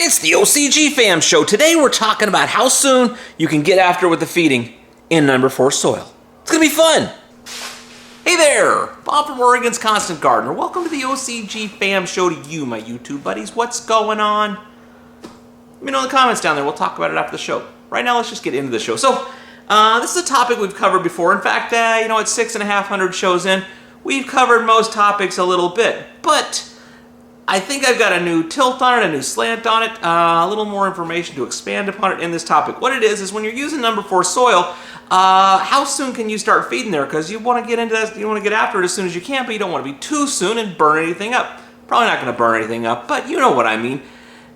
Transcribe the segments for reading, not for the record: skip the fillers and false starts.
It's the OCGFAM show. Today we're talking about how soon you can get after with the feeding in number 4 soil. It's gonna be fun. Hey there, Bob from Oregon's Constant Gardener. Welcome to the OCGFAM show to you, my YouTube buddies. What's going on? Let me know in the comments down there. We'll talk about it after the show. Right now, let's just get into the show. So, this is a topic we've covered before. In fact, it's 6,500 shows in. We've covered most topics a little bit, but I think I've got a new tilt on it, a new slant on it, a little more information to expand upon it in this topic. What it is when you're using number 4 soil, how soon can you start feeding there? Because you want to get into this, you want to get after it as soon as you can, but you don't want to be too soon and burn anything up. Probably not going to burn anything up, but you know what I mean.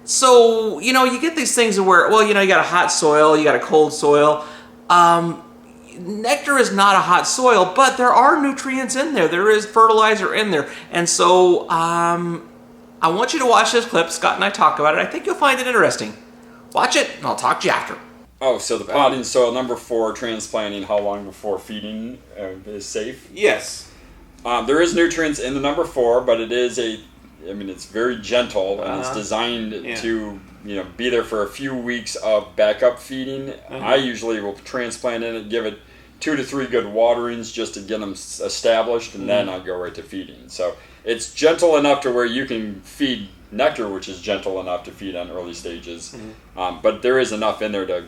So, you get these things where, you got a hot soil, you got a cold soil. Nectar is not a hot soil, but there are nutrients in there. There is fertilizer in there. And so, I want you to watch this clip. Scott and I talk about it. I think you'll find it interesting. Watch it, and I'll talk to you after. Oh, so the potting soil, number 4, transplanting, how long before feeding is safe? Yes. There is nutrients in the number 4, but it is it's very gentle, and it's designed to, be there for a few weeks of backup feeding. I usually will transplant in it, give it 2 to 3 good waterings just to get them established, and then I'll go right to feeding. So it's gentle enough to where you can feed nectar, which is gentle enough to feed on early stages. But there is enough in there to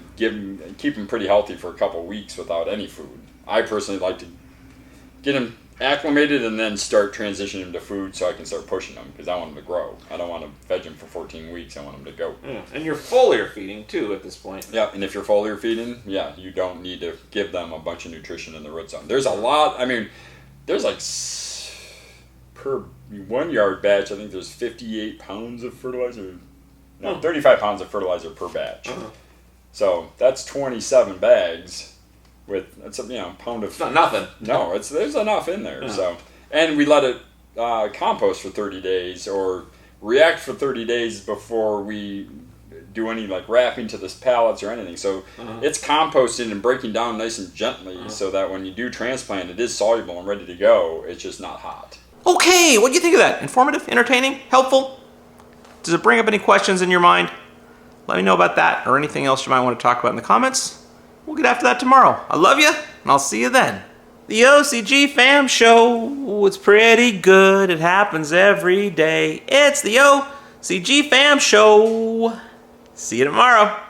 keep them pretty healthy for a couple weeks without any food. I personally like to get them acclimated and then start transitioning them to food so I can start pushing them, because I want them to grow. I don't want to veg them for 14 weeks. I want them to go. And you're foliar feeding too at this point. Yeah, and if you're foliar feeding, you don't need to give them a bunch of nutrition in the root zone. There's a lot. There's like per 1 yard batch, I think there's 58 pounds of fertilizer. No, 35 pounds of fertilizer per batch. So that's 27 bags. That's a pound of. It's not nothing. No, there's enough in there. So, and we let it compost for 30 days or react for 30 days before we do any wrapping to the pallets or anything. So it's composting and breaking down nice and gently, so that when you do transplant, it is soluble and ready to go. It's just not hot. Okay, what do you think of that? Informative, entertaining, helpful? Does it bring up any questions in your mind? Let me know about that or anything else you might want to talk about in the comments. We'll get after that tomorrow. I love you, and I'll see you then. The OCGFAM show, it's pretty good. It happens every day. It's the OCGFAM show. See you tomorrow.